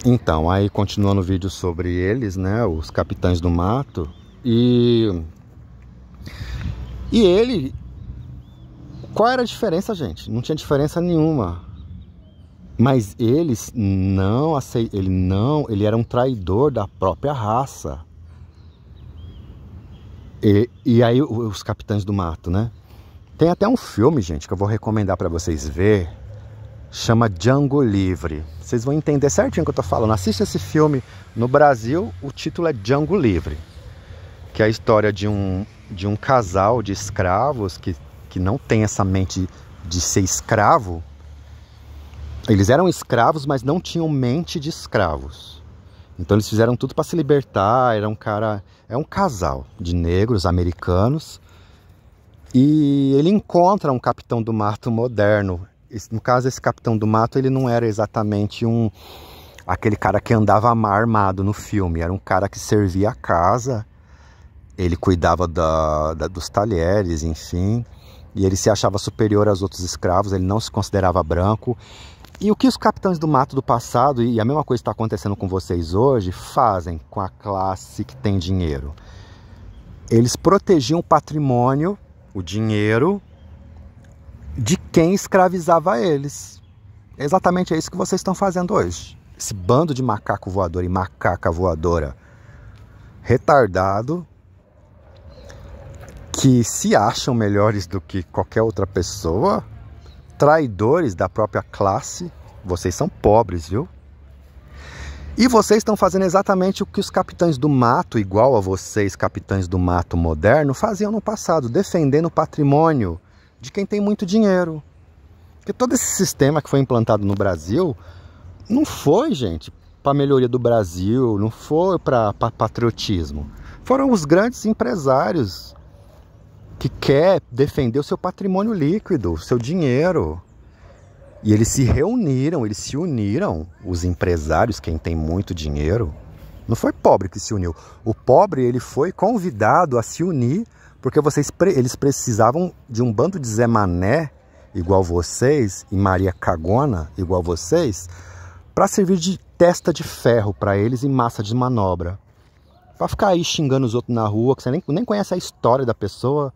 Então, aí continuando o vídeo sobre eles, né, os capitães do mato, e ele, qual era a diferença, gente? Não tinha diferença nenhuma. Mas eles não aceitam, ele era um traidor da própria raça. E aí os capitães do mato, né? Tem até um filme, gente, que eu vou recomendar para vocês ver. Chama Django Livre. Vocês vão entender certinho o que eu tô falando. Assista esse filme. No Brasil, o título é Django Livre, que é a história de um casal de escravos que não tem essa mente de ser escravo. Eles eram escravos, mas não tinham mente de escravos. Então eles fizeram tudo para se libertar. É um casal de negros americanos. E ele encontra um capitão do mato moderno. No caso, esse capitão do mato, ele não era exatamente aquele cara que andava armado no filme. Era um cara que servia a casa. Ele cuidava dos talheres, enfim. E ele se achava superior aos outros escravos. Ele não se considerava branco. E o que os capitães do mato do passado, e a mesma coisa está acontecendo com vocês hoje, fazem com a classe que tem dinheiro? Eles protegiam o patrimônio, o dinheiro, de quem escravizava eles. É exatamente isso que vocês estão fazendo hoje. Esse bando de macaco voador e macaca voadora retardado, que se acham melhores do que qualquer outra pessoa, traidores da própria classe. Vocês são pobres, viu? E vocês estão fazendo exatamente o que os capitães do mato, igual a vocês, capitães do mato moderno, faziam no passado, defendendo o patrimônio de quem tem muito dinheiro. Porque todo esse sistema que foi implantado no Brasil não foi, gente, para a melhoria do Brasil, não foi para patriotismo. Foram os grandes empresários que querem defender o seu patrimônio líquido, o seu dinheiro. E eles se uniram, os empresários, quem tem muito dinheiro. Não foi pobre que se uniu. O pobre, ele foi convidado a se unir porque eles precisavam de um bando de Zé Mané, igual vocês, e Maria Cagona, igual vocês, para servir de testa de ferro para eles e massa de manobra. Para ficar aí xingando os outros na rua, que você nem conhece a história da pessoa,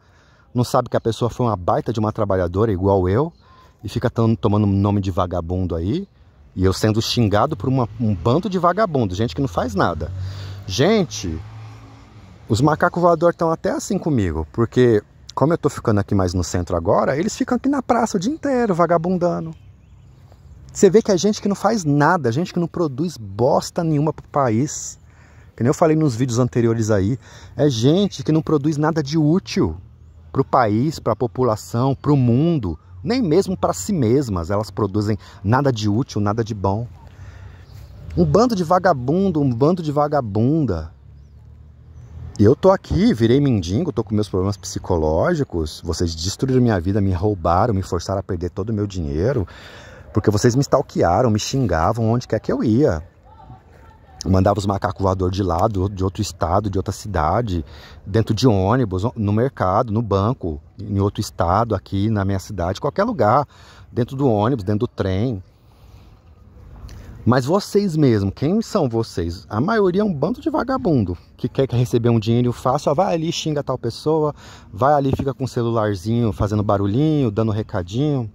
não sabe que a pessoa foi uma baita de uma trabalhadora igual eu, e fica tomando nome de vagabundo aí, e eu sendo xingado por um bando de vagabundo, gente que não faz nada. Gente, os macacos voadores estão até assim comigo, porque como eu tô ficando aqui mais no centro agora, eles ficam aqui na praça o dia inteiro, vagabundando. Você vê que é gente que não faz nada, gente que não produz bosta nenhuma pro país. Que nem eu falei nos vídeos anteriores aí, é gente que não produz nada de útil pro país, pra população, pro mundo. Nem mesmo para si mesmas elas produzem nada de útil, nada de bom. Um bando de vagabundo, um bando de vagabunda. E eu tô aqui, virei mendigo, tô com meus problemas psicológicos. Vocês destruíram minha vida, me roubaram, me forçaram a perder todo o meu dinheiro. Porque vocês me stalkearam, me xingavam onde quer que eu ia. Mandava os macacos voadores de lá, de outro estado, de outra cidade, dentro de ônibus, no mercado, no banco, em outro estado, aqui na minha cidade, qualquer lugar, dentro do ônibus, dentro do trem. Mas vocês mesmo, quem são vocês? A maioria é um bando de vagabundo, que quer receber um dinheiro fácil, ó, vai ali, xinga tal pessoa, vai ali, fica com o celularzinho, fazendo barulhinho, dando recadinho.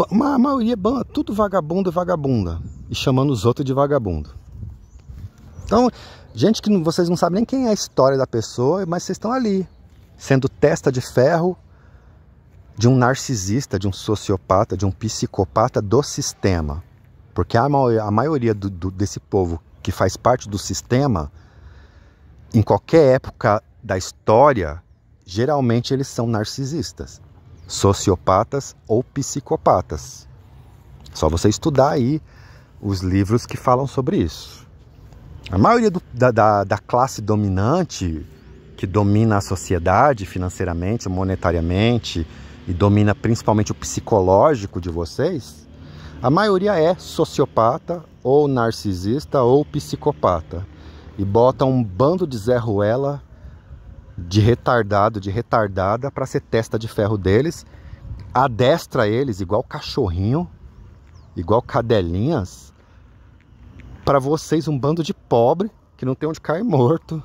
A maioria é tudo vagabundo e vagabunda, e chamando os outros de vagabundo. Então, gente que vocês não sabem nem quem é a história da pessoa, mas vocês estão ali, sendo testa de ferro de um narcisista, de um sociopata, de um psicopata do sistema. Porque a maioria desse povo que faz parte do sistema, em qualquer época da história, geralmente eles são narcisistas, sociopatas ou psicopatas. Só você estudar aí os livros que falam sobre isso. A maioria da classe dominante, que domina a sociedade financeiramente, monetariamente, e domina principalmente o psicológico de vocês, a maioria é sociopata, ou narcisista, ou psicopata. E bota um bando de Zé Ruela, de retardado, de retardada, para ser testa de ferro deles, adestra eles igual cachorrinho, igual cadelinhas, para vocês, um bando de pobre que não tem onde cair morto.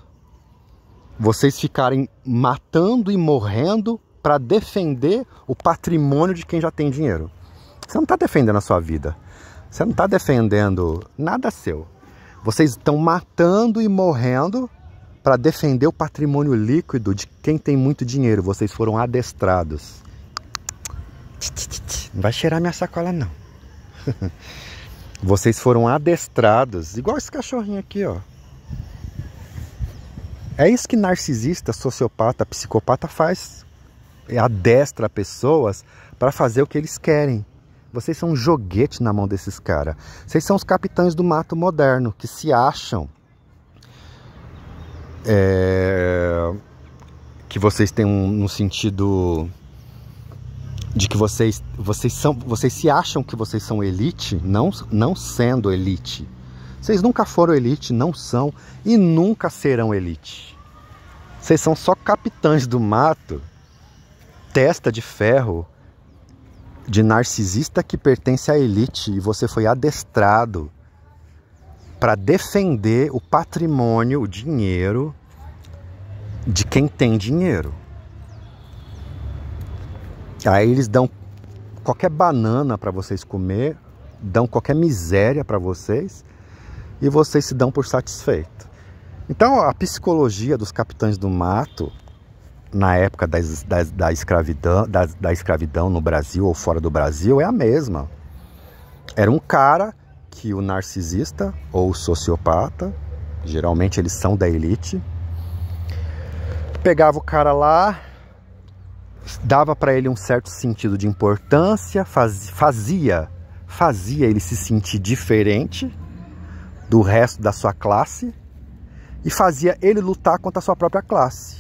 Vocês ficarem matando e morrendo para defender o patrimônio de quem já tem dinheiro. Você não está defendendo a sua vida. Você não está defendendo nada seu. Vocês estão matando e morrendo para defender o patrimônio líquido de quem tem muito dinheiro. Vocês foram adestrados. Não vai cheirar minha sacola, não. Vocês foram adestrados, igual esse cachorrinho aqui, ó. É isso que narcisista, sociopata, psicopata faz. Adestra pessoas para fazer o que eles querem. Vocês são um joguete na mão desses caras. Vocês são os capitães do mato moderno, que se acham que vocês têm no sentido de que vocês se acham que vocês são elite, não sendo elite. Vocês nunca foram elite, não são e nunca serão elite. Vocês são só capitães do mato, testa de ferro, de narcisista que pertence à elite, e você foi adestrado para defender o patrimônio, o dinheiro de quem tem dinheiro. Aí eles dão qualquer banana para vocês comer, dão qualquer miséria para vocês, e vocês se dão por satisfeito. Então a psicologia dos capitães do mato, na época da escravidão no Brasil ou fora do Brasil, é a mesma. Era um cara que o narcisista ou o sociopata, geralmente eles são da elite, pegava o cara lá, dava para ele um certo sentido de importância, fazia ele se sentir diferente do resto da sua classe e fazia ele lutar contra a sua própria classe.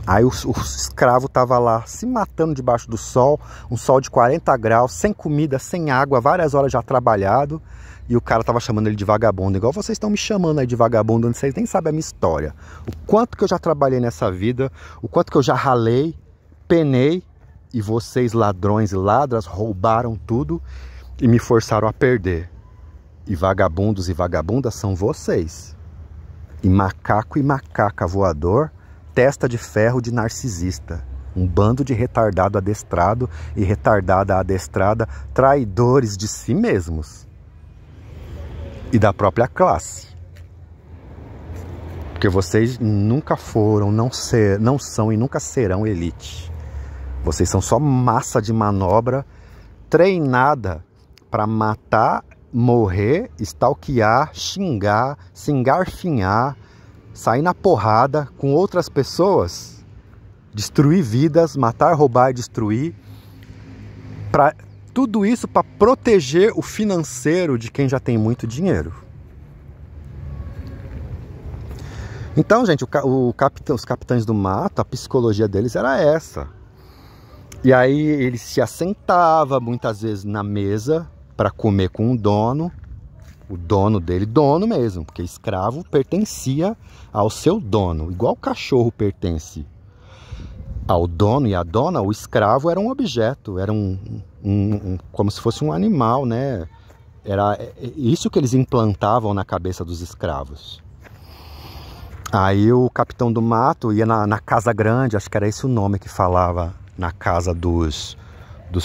Aí o escravo estava lá se matando debaixo do sol, um sol de 40 graus, sem comida, sem água, várias horas já trabalhado, e o cara estava chamando ele de vagabundo, igual vocês estão me chamando aí de vagabundo, onde vocês nem sabem a minha história. O quanto que eu já trabalhei nessa vida, o quanto que eu já ralei, penei, e vocês ladrões e ladras roubaram tudo e me forçaram a perder. E vagabundos e vagabundas são vocês. E macaca voador, testa de ferro de narcisista. Um bando de retardado adestrado e retardada adestrada, traidores de si mesmos. E da própria classe. Porque vocês nunca foram, não são e nunca serão elite. Vocês são só massa de manobra treinada para matar, morrer, stalkear, xingar, se engarfinhar, sair na porrada com outras pessoas, destruir vidas, matar, roubar e destruir. Tudo isso para proteger o financeiro de quem já tem muito dinheiro. Então, gente, os capitães do mato, a psicologia deles era essa. E aí ele se assentava muitas vezes na mesa para comer com o dono dele, dono mesmo, porque escravo pertencia ao seu dono, igual o cachorro pertence ao dono e à dona. O escravo era um objeto, era como se fosse um animal, né? Era isso que eles implantavam na cabeça dos escravos. Aí o capitão do mato ia na casa grande, acho que era esse o nome que falava, na casa dos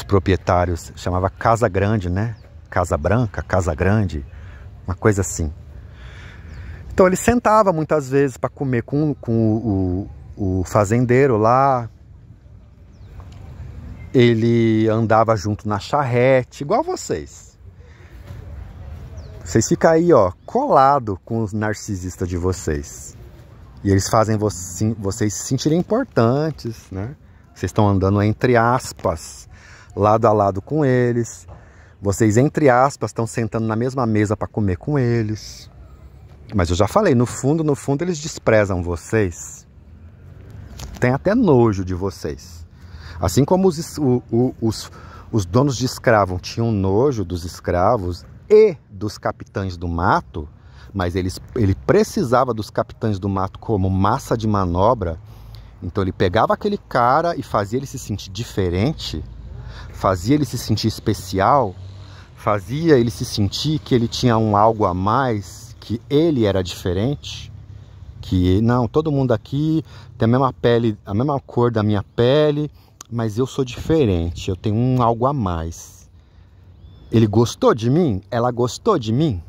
proprietários, chamava Casa Grande, né? Casa Branca, Casa Grande, uma coisa assim. Então ele sentava muitas vezes para comer com o fazendeiro lá. Ele andava junto na charrete, igual vocês. Vocês ficam aí, ó, colado com os narcisistas de vocês. E eles fazem vocês se sentirem importantes, né? Vocês estão andando, entre aspas, lado a lado com eles. Vocês, entre aspas, estão sentando na mesma mesa para comer com eles. Mas eu já falei, no fundo, eles desprezam vocês. Tem até nojo de vocês. Assim como os donos de escravo tinham nojo dos escravos e dos capitães do mato, mas ele precisava dos capitães do mato como massa de manobra. Então ele pegava aquele cara e fazia ele se sentir diferente, fazia ele se sentir especial, fazia ele se sentir que ele tinha um algo a mais, que ele era diferente, que não, todo mundo aqui tem a mesma pele, a mesma cor da minha pele, mas eu sou diferente, eu tenho um algo a mais. Ele gostou de mim? Ela gostou de mim?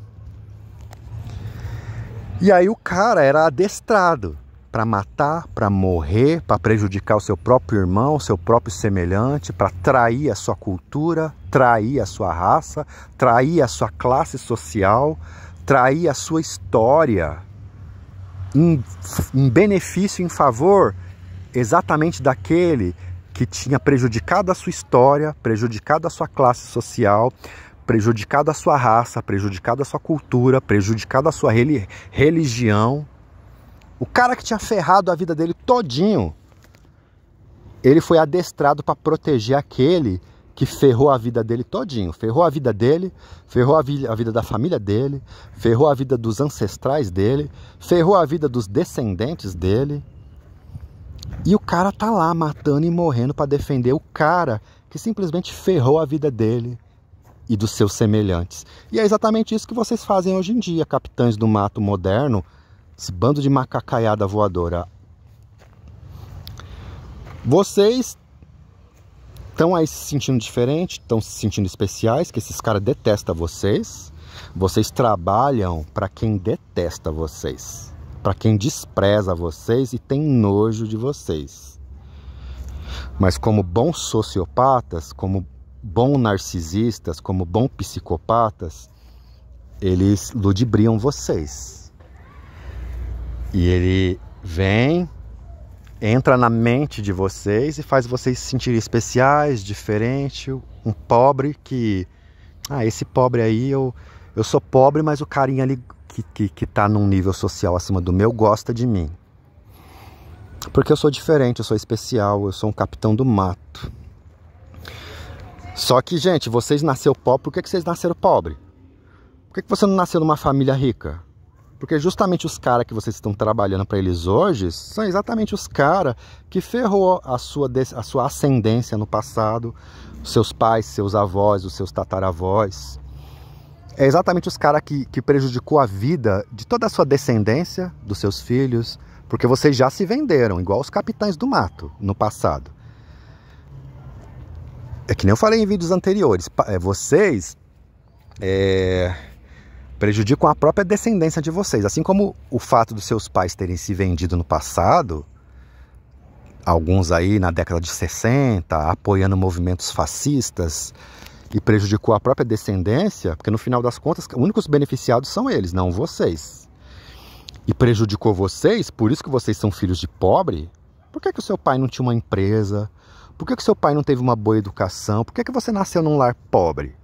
E aí o cara era adestrado para matar, para morrer, para prejudicar o seu próprio irmão, o seu próprio semelhante, para trair a sua cultura, trair a sua raça, trair a sua classe social, trair a sua história, em benefício, em favor exatamente daquele que tinha prejudicado a sua história, prejudicado a sua classe social, prejudicado a sua raça, prejudicado a sua cultura, prejudicado a sua religião. O cara que tinha ferrado a vida dele todinho, ele foi adestrado para proteger aquele que ferrou a vida dele todinho. Ferrou a vida dele, ferrou a vida da família dele, ferrou a vida dos ancestrais dele, ferrou a vida dos descendentes dele. E o cara tá lá matando e morrendo para defender o cara que simplesmente ferrou a vida dele e dos seus semelhantes. E é exatamente isso que vocês fazem hoje em dia, capitães do mato moderno, esse bando de macacaiada voadora. Vocês estão aí se sentindo diferentes, estão se sentindo especiais, que esses caras detestam vocês. Vocês trabalham para quem detesta vocês, para quem despreza vocês e tem nojo de vocês. Mas como bons sociopatas, como bons narcisistas, como bons psicopatas, eles ludibriam vocês. E ele vem, entra na mente de vocês e faz vocês se sentirem especiais, diferentes. Um pobre que... esse pobre aí, eu sou pobre, mas o carinha ali que tá num nível social acima do meu gosta de mim. Porque eu sou diferente, eu sou especial, eu sou um capitão do mato. Só que, gente, vocês nasceram pobres, por que vocês nasceram pobres? Por que você não nasceu numa família rica? Porque justamente os caras que vocês estão trabalhando para eles hoje são exatamente os caras que ferrou a sua ascendência no passado, os seus pais, seus avós, os seus tataravós. É exatamente os caras que prejudicou a vida de toda a sua descendência, dos seus filhos, porque vocês já se venderam, igual os capitães do mato no passado. É que nem eu falei em vídeos anteriores, vocês prejudicam a própria descendência de vocês. Assim como o fato dos seus pais terem se vendido no passado, alguns aí na década de 60, apoiando movimentos fascistas, e prejudicou a própria descendência, porque no final das contas, os únicos beneficiados são eles, não vocês. E prejudicou vocês, por isso que vocês são filhos de pobre. Por que o seu pai não tinha uma empresa? Por que o seu pai não teve uma boa educação? Por que você nasceu num lar pobre?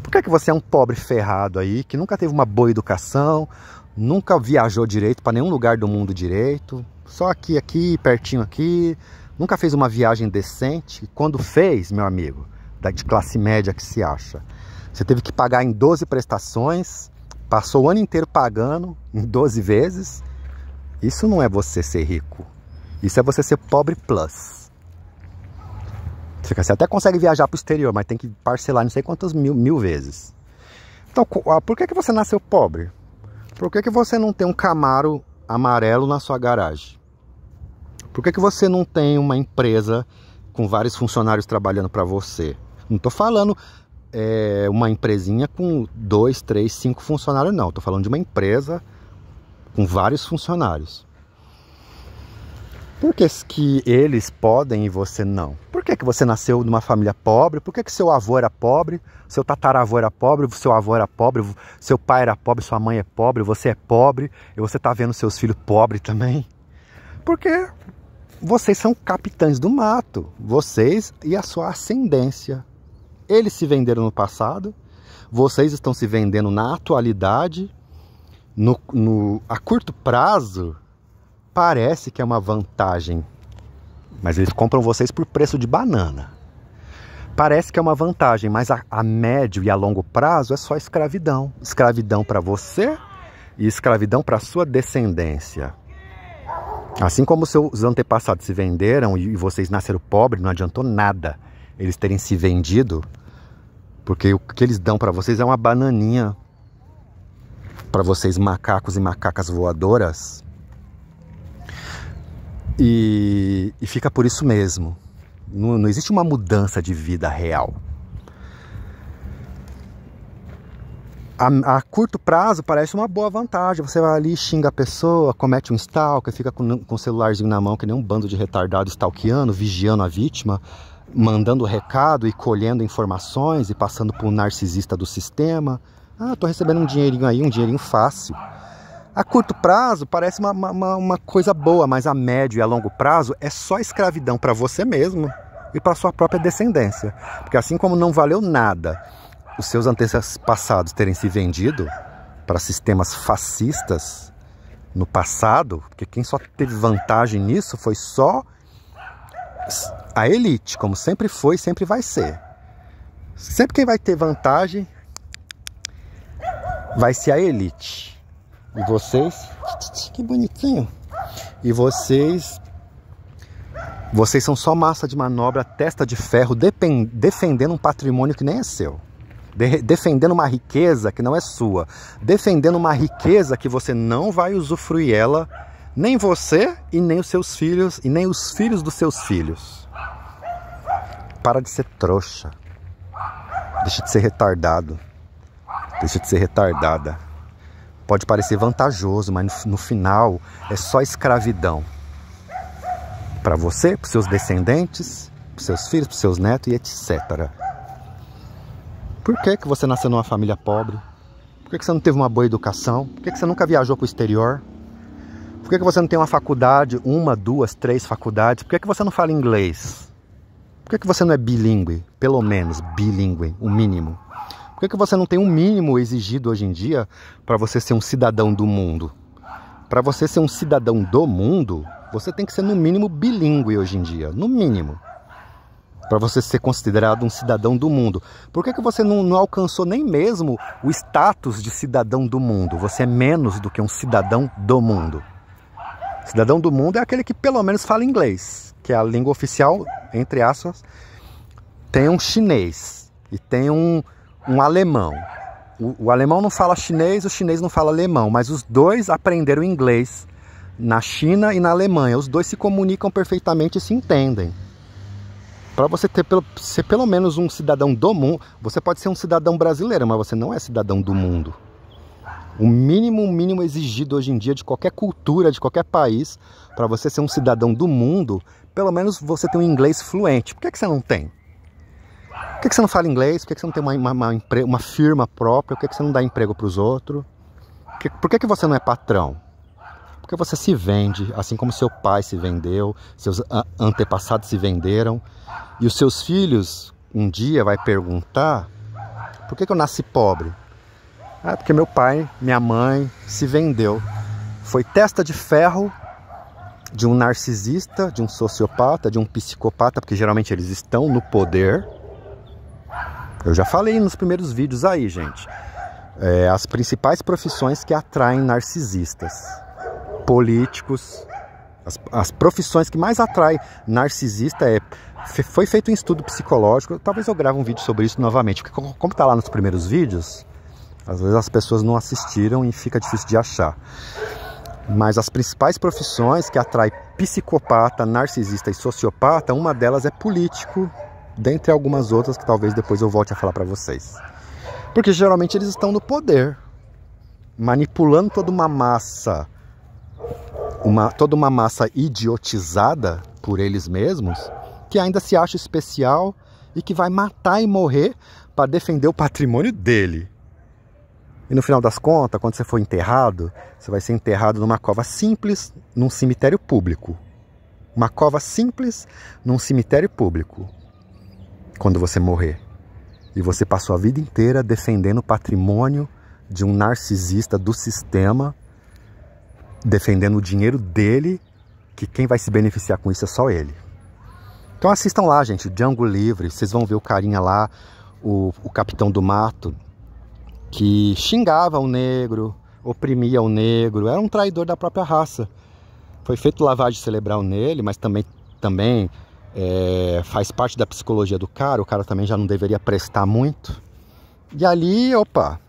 Por que você é um pobre ferrado aí, que nunca teve uma boa educação, nunca viajou direito para nenhum lugar do mundo direito, só aqui, pertinho aqui, nunca fez uma viagem decente? E quando fez, meu amigo, de classe média que se acha, você teve que pagar em 12 prestações, passou o ano inteiro pagando em 12 vezes. Isso não é você ser rico, isso é você ser pobre plus. Você até consegue viajar para o exterior, mas tem que parcelar não sei quantas mil vezes. Então, por que você nasceu pobre? Por que você não tem um Camaro amarelo na sua garagem? Por que você não tem uma empresa com vários funcionários trabalhando para você? Não estou falando uma empresinha com 2, 3, 5 funcionários, não. Estou falando de uma empresa com vários funcionários. Por que eles podem e você não? Por que você nasceu numa família pobre? Por que seu avô era pobre? Seu tataravô era pobre? Seu avô era pobre? Seu pai era pobre? Sua mãe é pobre? Você é pobre? E você está vendo seus filhos pobres também? Porque vocês são capitães do mato. Vocês e a sua ascendência. Eles se venderam no passado. Vocês estão se vendendo na atualidade. A curto prazo, parece que é uma vantagem, mas eles compram vocês por preço de banana. Parece que é uma vantagem, mas a médio e a longo prazo é só escravidão. Escravidão para você e escravidão para sua descendência. Assim como seus antepassados se venderam e vocês nasceram pobres, não adiantou nada eles terem se vendido Porque o que eles dão para vocês é uma bananinha. Para vocês, macacos e macacas voadoras. E fica por isso mesmo. Não existe uma mudança de vida real. A curto prazo parece uma boa vantagem. Você vai ali, xinga a pessoa, comete um stalker, fica com o celularzinho na mão, que nem um bando de retardado stalkeando, vigiando a vítima, mandando recado e colhendo informações e passando por um narcisista do sistema. Ah, tô recebendo um dinheirinho aí, um dinheirinho fácil. A curto prazo parece uma coisa boa, mas a médio e a longo prazo é só escravidão para você mesmo e para sua própria descendência. Porque assim como não valeu nada os seus antepassados terem se vendido para sistemas fascistas no passado, porque quem só teve vantagem nisso foi só a elite, como sempre foi e sempre vai ser. Sempre quem vai ter vantagem vai ser a elite. E vocês, que bonitinho. E vocês são só massa de manobra, testa de ferro, defendendo um patrimônio que nem é seu. Defendendo uma riqueza que não é sua. Defendendo uma riqueza que você não vai usufruir ela, nem você e nem os seus filhos e nem os filhos dos seus filhos. Para de ser trouxa. Deixa de ser retardado. Deixa de ser retardada. Pode parecer vantajoso, mas no final é só escravidão. Para você, para os seus descendentes, para os seus filhos, para os seus netos e etc. Por que você nasceu numa família pobre? Por que você não teve uma boa educação? Por que você nunca viajou para o exterior? Por que você não tem uma faculdade, 1, 2, 3 faculdades? Por que você não fala inglês? Por que você não é bilíngue? Pelo menos bilíngue, o mínimo. Por que você não tem um mínimo exigido hoje em dia para você ser um cidadão do mundo? Para você ser um cidadão do mundo, você tem que ser no mínimo bilíngue hoje em dia, no mínimo. Para você ser considerado um cidadão do mundo. Por que você não alcançou nem mesmo o status de cidadão do mundo? Você é menos do que um cidadão do mundo. Cidadão do mundo é aquele que pelo menos fala inglês, que é a língua oficial, entre aspas. Tem um chinês e tem um alemão. O alemão não fala chinês, o chinês não fala alemão, mas os dois aprenderam inglês na China e na Alemanha. Os dois se comunicam perfeitamente e se entendem. Para você ser pelo menos um cidadão do mundo, você pode ser um cidadão brasileiro, mas você não é cidadão do mundo. O mínimo exigido hoje em dia de qualquer cultura, de qualquer país, para você ser um cidadão do mundo, pelo menos você tem um inglês fluente. Por que você não tem? Por que você não fala inglês? Por que você não tem uma firma própria? Por que você não dá emprego para os outros? Por que você não é patrão? Porque você se vende, assim como seu pai se vendeu, seus antepassados se venderam. E os seus filhos um dia vai perguntar: por que eu nasci pobre? Ah, porque meu pai, minha mãe se vendeu. Foi testa de ferro de um narcisista, de um sociopata, de um psicopata, porque geralmente eles estão no poder. Eu já falei nos primeiros vídeos aí, gente. As principais profissões que atraem narcisistas. Políticos. As profissões que mais atraem narcisista foi feito um estudo psicológico. Talvez eu grave um vídeo sobre isso novamente, porque como está lá nos primeiros vídeos, às vezes as pessoas não assistiram e fica difícil de achar. Mas as principais profissões que atraem psicopata, narcisista e sociopata, uma delas é político, dentre algumas outras que talvez depois eu volte a falar para vocês. Porque geralmente eles estão no poder, manipulando toda uma massa idiotizada por eles mesmos, que ainda se acha especial e que vai matar e morrer para defender o patrimônio dele. E no final das contas, quando você for enterrado, você vai ser enterrado numa cova simples, num cemitério público. Uma cova simples, num cemitério público. Quando você morrer. E você passou a vida inteira defendendo o patrimônio de um narcisista do sistema, defendendo o dinheiro dele, que quem vai se beneficiar com isso é só ele. Então assistam lá, gente, Django Livre, vocês vão ver o carinha lá, o capitão do mato, que xingava o negro, oprimia o negro, era um traidor da própria raça. Foi feito lavagem cerebral nele, mas também faz parte da psicologia do cara, o cara também já não deveria prestar muito. E ali, opa,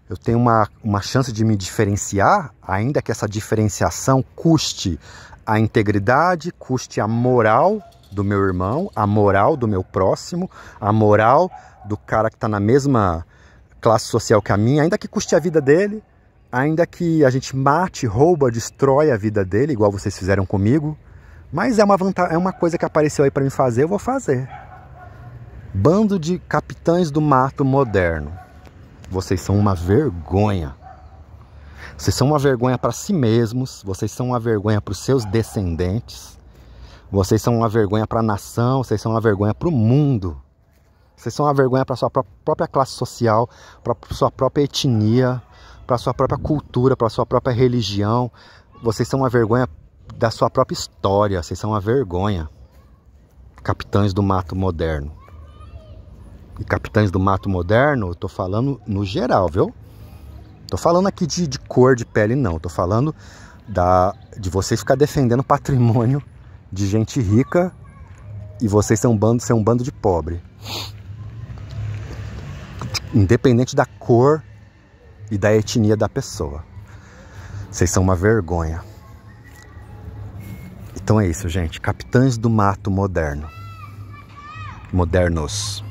eu tenho uma chance de me diferenciar, ainda que essa diferenciação custe a integridade, custe a moral do meu irmão, a moral do meu próximo, a moral do cara que está na mesma classe social que a minha, ainda que custe a vida dele, ainda que a gente mate, rouba, destrói a vida dele, igual vocês fizeram comigo. Mas é uma coisa que apareceu aí para me fazer, eu vou fazer. Bando de capitães do mato moderno. Vocês são uma vergonha. Vocês são uma vergonha para si mesmos. Vocês são uma vergonha para os seus descendentes. Vocês são uma vergonha para a nação. Vocês são uma vergonha para o mundo. Vocês são uma vergonha para a sua própria classe social, para a sua própria etnia, para a sua própria cultura, para a sua própria religião. Vocês são uma vergonha da sua própria história. Vocês são uma vergonha. Capitães do mato moderno. E capitães do mato moderno, eu tô falando no geral, viu? Tô falando aqui de cor de pele, não. Tô falando de vocês ficar defendendo patrimônio de gente rica e vocês ser um bando de pobre. Independente da cor e da etnia da pessoa. Vocês são uma vergonha. Então é isso, gente. Capitães do mato moderno. Modernos.